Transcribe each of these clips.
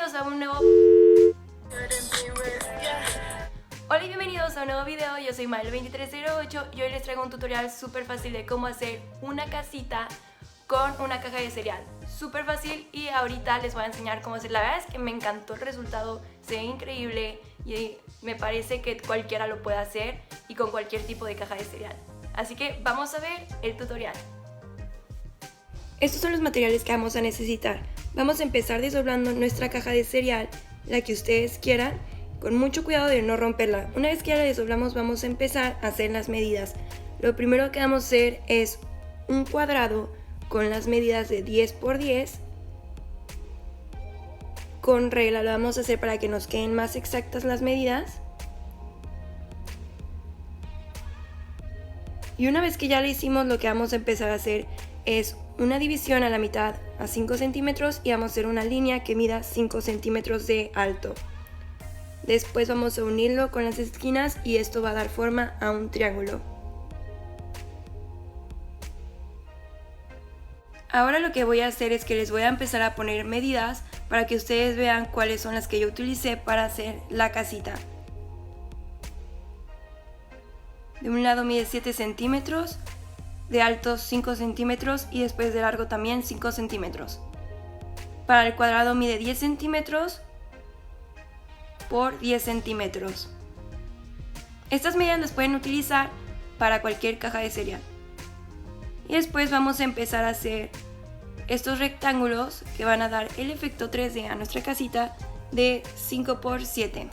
bienvenidos a un nuevo... Hola y bienvenidos a un nuevo video, yo soy Mael2308 y hoy les traigo un tutorial súper fácil de cómo hacer una casita con una caja de cereal. Súper fácil y ahorita les voy a enseñar cómo hacer. La verdad es que me encantó el resultado, se ve increíble y me parece que cualquiera lo puede hacer y con cualquier tipo de caja de cereal. Así que vamos a ver el tutorial. Estos son los materiales que vamos a necesitar. Vamos a empezar desdoblando nuestra caja de cereal, la que ustedes quieran, con mucho cuidado de no romperla. Una vez que ya la desdoblamos vamos a empezar a hacer las medidas. Lo primero que vamos a hacer es un cuadrado con las medidas de 10 por 10. Con regla lo vamos a hacer para que nos queden más exactas las medidas. Y una vez que ya lo hicimos, lo que vamos a empezar a hacer es una división a la mitad a 5 centímetros y vamos a hacer una línea que mida 5 centímetros de alto. Después vamos a unirlo con las esquinas y esto va a dar forma a un triángulo. Ahora lo que voy a hacer es que les voy a empezar a poner medidas para que ustedes vean cuáles son las que yo utilicé para hacer la casita. De un lado mide 7 centímetros, de alto 5 centímetros y después de largo también 5 centímetros. Para el cuadrado mide 10 centímetros por 10 centímetros. Estas medidas las pueden utilizar para cualquier caja de cereal. Y después vamos a empezar a hacer estos rectángulos que van a dar el efecto 3D a nuestra casita de 5 por 7.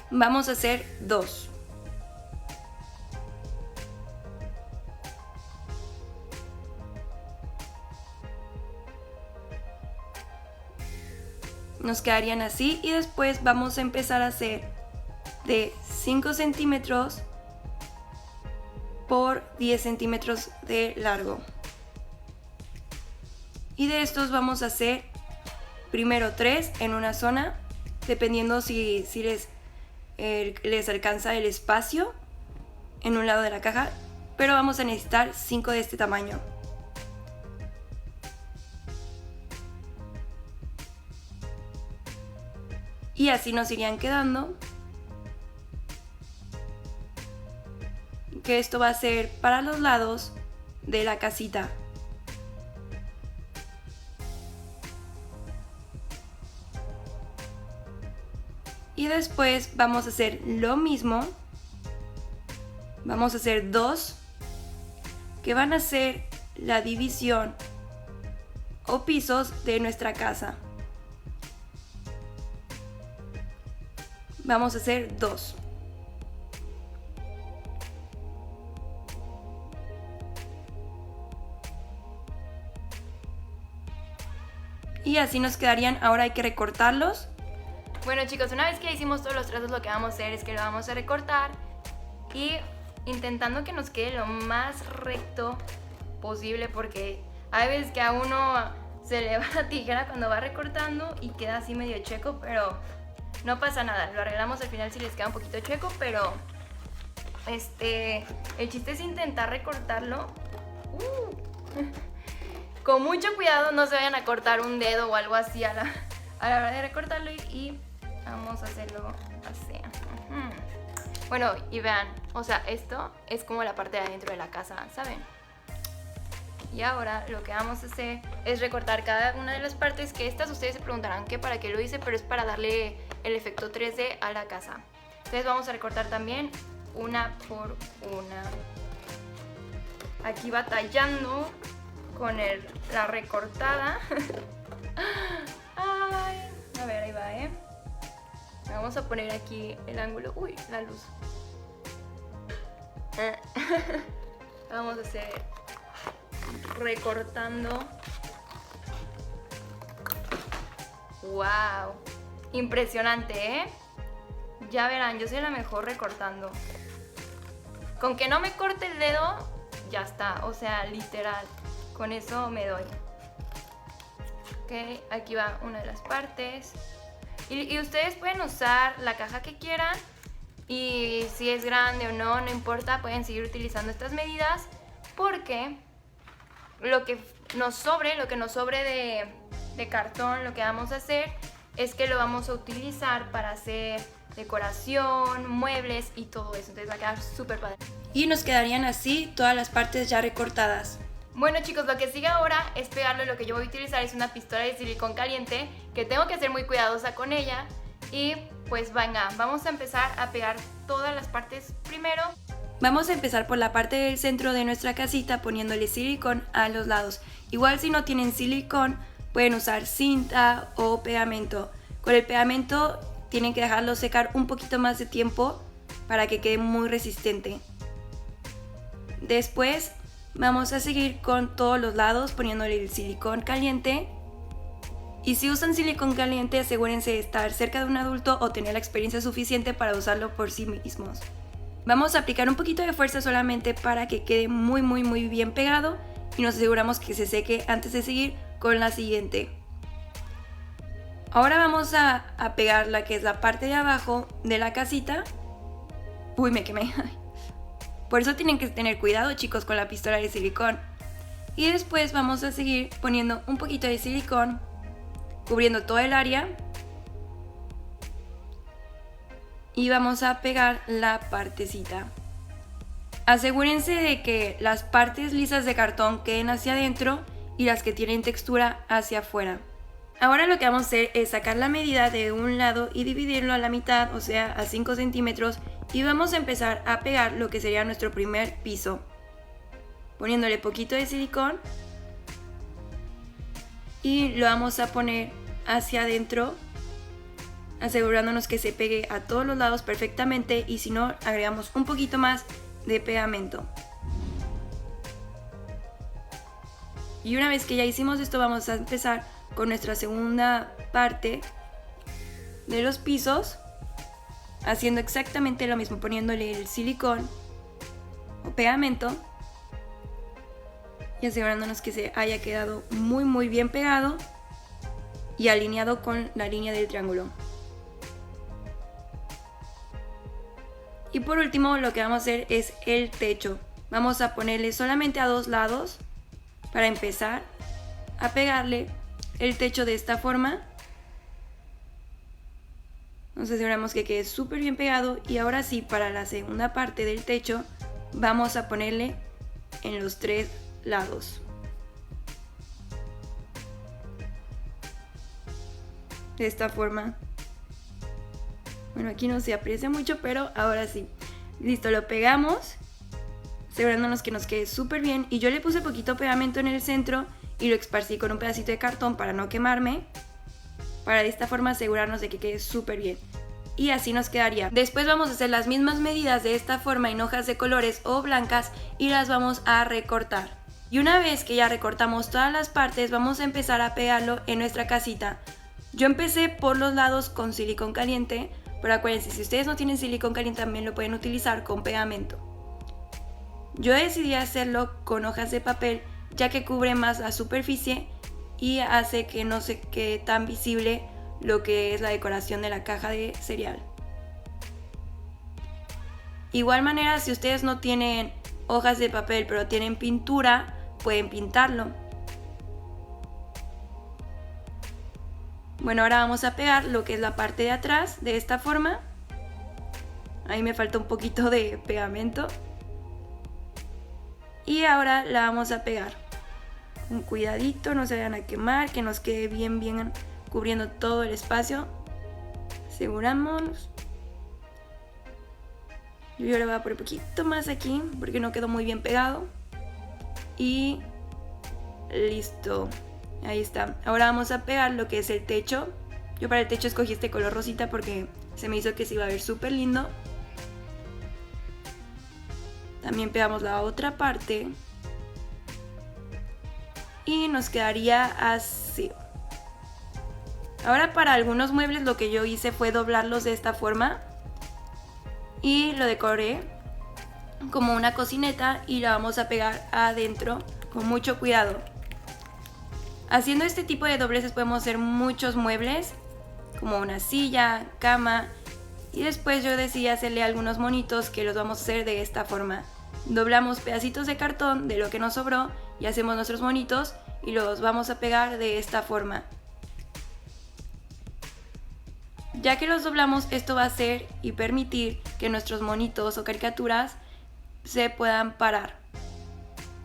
Vamos a hacer 2. Nos quedarían así y después vamos a empezar a hacer de 5 centímetros por 10 centímetros de largo. Y de estos vamos a hacer primero 3 en una zona, dependiendo si les alcanza el espacio en un lado de la caja, pero vamos a necesitar 5 de este tamaño. Y así nos irían quedando, que esto va a ser para los lados de la casita. Y después vamos a hacer lo mismo. Vamos a hacer 2 que van a ser la división o pisos de nuestra casa. Vamos a hacer 2. Y así nos quedarían. Ahora hay que recortarlos. Bueno chicos, una vez que hicimos todos los trazos, lo que vamos a hacer es que lo vamos a recortar y intentando que nos quede lo más recto posible, porque hay veces que a uno se le va la tijera cuando va recortando y queda así medio chueco, pero no pasa nada, lo arreglamos al final si les queda un poquito chueco, pero el chiste es intentar recortarlo con mucho cuidado, no se vayan a cortar un dedo o algo así a la hora de recortarlo y vamos a hacerlo así. Bueno, y vean, o sea, esto es como la parte de adentro de la casa, ¿saben? Y ahora lo que vamos a hacer es recortar cada una de las partes, que estas ustedes se preguntarán que para qué lo hice, pero es para darle el efecto 3D a la casa. Entonces vamos a recortar también una por una. Aquí batallando con la recortada. Ay, a ver, ahí va, Vamos a poner aquí el ángulo. Uy, la luz. Vamos a hacer recortando. Wow, impresionante, Ya verán, yo soy la mejor recortando. Con que no me corte el dedo, ya está, o sea, literal, con eso me doy. Ok, aquí va una de las partes. Y ustedes pueden usar la caja que quieran y si es grande o no, no importa, pueden seguir utilizando estas medidas porque lo que nos sobre, lo que nos sobre de cartón, lo que vamos a hacer es que lo vamos a utilizar para hacer decoración, muebles y todo eso. Entonces va a quedar súper padre. Y nos quedarían así todas las partes ya recortadas. Bueno chicos, lo que sigue ahora es pegarle. Lo que yo voy a utilizar es una pistola de silicón caliente, que tengo que ser muy cuidadosa con ella. Y pues venga, vamos a empezar a pegar todas las partes primero. Vamos a empezar por la parte del centro de nuestra casita poniéndole silicón a los lados. Igual si no tienen silicón, pueden usar cinta o pegamento. Con el pegamento tienen que dejarlo secar un poquito más de tiempo para que quede muy resistente. Después vamos a seguir con todos los lados poniéndole el silicón caliente. Y si usan silicón caliente, asegúrense de estar cerca de un adulto o tener la experiencia suficiente para usarlo por sí mismos. Vamos a aplicar un poquito de fuerza solamente para que quede muy bien pegado y nos aseguramos que se seque antes de seguir con la siguiente. Ahora vamos a pegar la que es la parte de abajo de la casita. Uy, me quemé. Por eso tienen que tener cuidado, chicos, con la pistola de silicón. Y después vamos a seguir poniendo un poquito de silicón, cubriendo todo el área. Y vamos a pegar la partecita. Asegúrense de que las partes lisas de cartón queden hacia adentro y las que tienen textura hacia afuera. Ahora lo que vamos a hacer es sacar la medida de un lado y dividirlo a la mitad, o sea a 5 centímetros, y vamos a empezar a pegar lo que sería nuestro primer piso, poniéndole poquito de silicón y lo vamos a poner hacia adentro, asegurándonos que se pegue a todos los lados perfectamente, y si no, agregamos un poquito más de pegamento. Y una vez que ya hicimos esto, vamos a empezar con nuestra segunda parte de los pisos, haciendo exactamente lo mismo, poniéndole el silicón o pegamento y asegurándonos que se haya quedado muy bien pegado y alineado con la línea del triángulo. Y por último, lo que vamos a hacer es el techo. Vamos a ponerle solamente a 2 lados para empezar a pegarle el techo de esta forma. Nos aseguramos que quede súper bien pegado, y ahora sí, para la segunda parte del techo vamos a ponerle en los 3 lados. De esta forma. Bueno, aquí no se aprecia mucho, pero ahora sí. Listo, lo pegamos, asegurándonos que nos quede súper bien. Y yo le puse poquito pegamento en el centro y lo esparcí con un pedacito de cartón para no quemarme, para de esta forma asegurarnos de que quede súper bien. Y así nos quedaría. Después vamos a hacer las mismas medidas de esta forma en hojas de colores o blancas y las vamos a recortar. Y una vez que ya recortamos todas las partes, vamos a empezar a pegarlo en nuestra casita. Yo empecé por los lados con silicón caliente, pero acuérdense, si ustedes no tienen silicón caliente también lo pueden utilizar con pegamento. Yo decidí hacerlo con hojas de papel, ya que cubre más la superficie y hace que no se quede tan visible lo que es la decoración de la caja de cereal. Igual manera, si ustedes no tienen hojas de papel pero tienen pintura, pueden pintarlo. Bueno, ahora vamos a pegar lo que es la parte de atrás de esta forma. Ahí me falta un poquito de pegamento. Y ahora la vamos a pegar con cuidadito, no se vayan a quemar, que nos quede bien cubriendo todo el espacio. Aseguramos. Yo le voy a poner un poquito más aquí porque no quedó muy bien pegado. Y listo. Ahí está. Ahora vamos a pegar lo que es el techo. Yo para el techo escogí este color rosita porque se me hizo que se iba a ver súper lindo. También pegamos la otra parte. Y nos quedaría así. Ahora para algunos muebles lo que yo hice fue doblarlos de esta forma. Y lo decoré como una cocineta y la vamos a pegar adentro con mucho cuidado. Haciendo este tipo de dobleces podemos hacer muchos muebles, como una silla, cama, y después yo decidí hacerle algunos monitos que los vamos a hacer de esta forma. Doblamos pedacitos de cartón de lo que nos sobró y hacemos nuestros monitos, y los vamos a pegar de esta forma. Ya que los doblamos, esto va a hacer y permitir que nuestros monitos o caricaturas se puedan parar.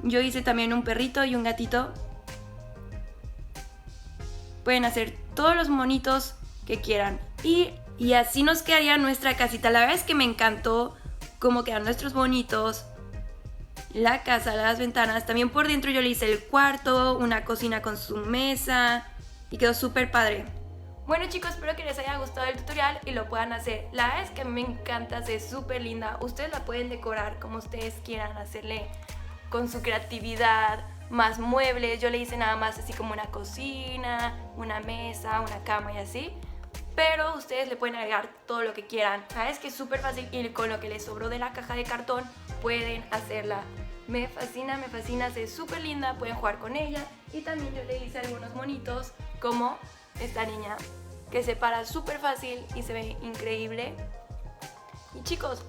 Yo hice también un perrito y un gatito. Pueden hacer todos los monitos que quieran. Y así nos quedaría nuestra casita. La verdad es que me encantó cómo quedan nuestros monitos, la casa, las ventanas. También por dentro yo le hice el cuarto, una cocina con su mesa y quedó súper padre. Bueno chicos, espero que les haya gustado el tutorial y lo puedan hacer. La verdad es que a mí me encanta, es súper linda. Ustedes la pueden decorar como ustedes quieran, hacerle con su creatividad, más muebles. Yo le hice nada más así como una cocina, una mesa, una cama y así. Pero ustedes le pueden agregar todo lo que quieran. La verdad es que es súper fácil y con lo que les sobró de la caja de cartón pueden hacerla. Me fascina, se es súper linda, pueden jugar con ella. Y también yo le hice algunos monitos como esta niña que se para súper fácil y se ve increíble. Y chicos,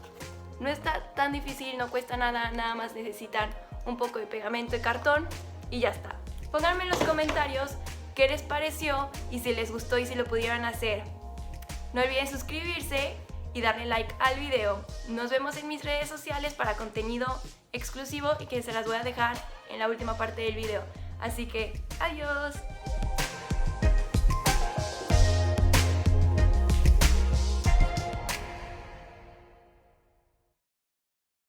no está tan difícil, no cuesta nada, nada más necesitan un poco de pegamento de cartón y ya está. Pónganme en los comentarios qué les pareció y si les gustó y si lo pudieran hacer. No olviden suscribirse y darle like al video. Nos vemos en mis redes sociales para contenido exclusivo y que se las voy a dejar en la última parte del video. Así que adiós.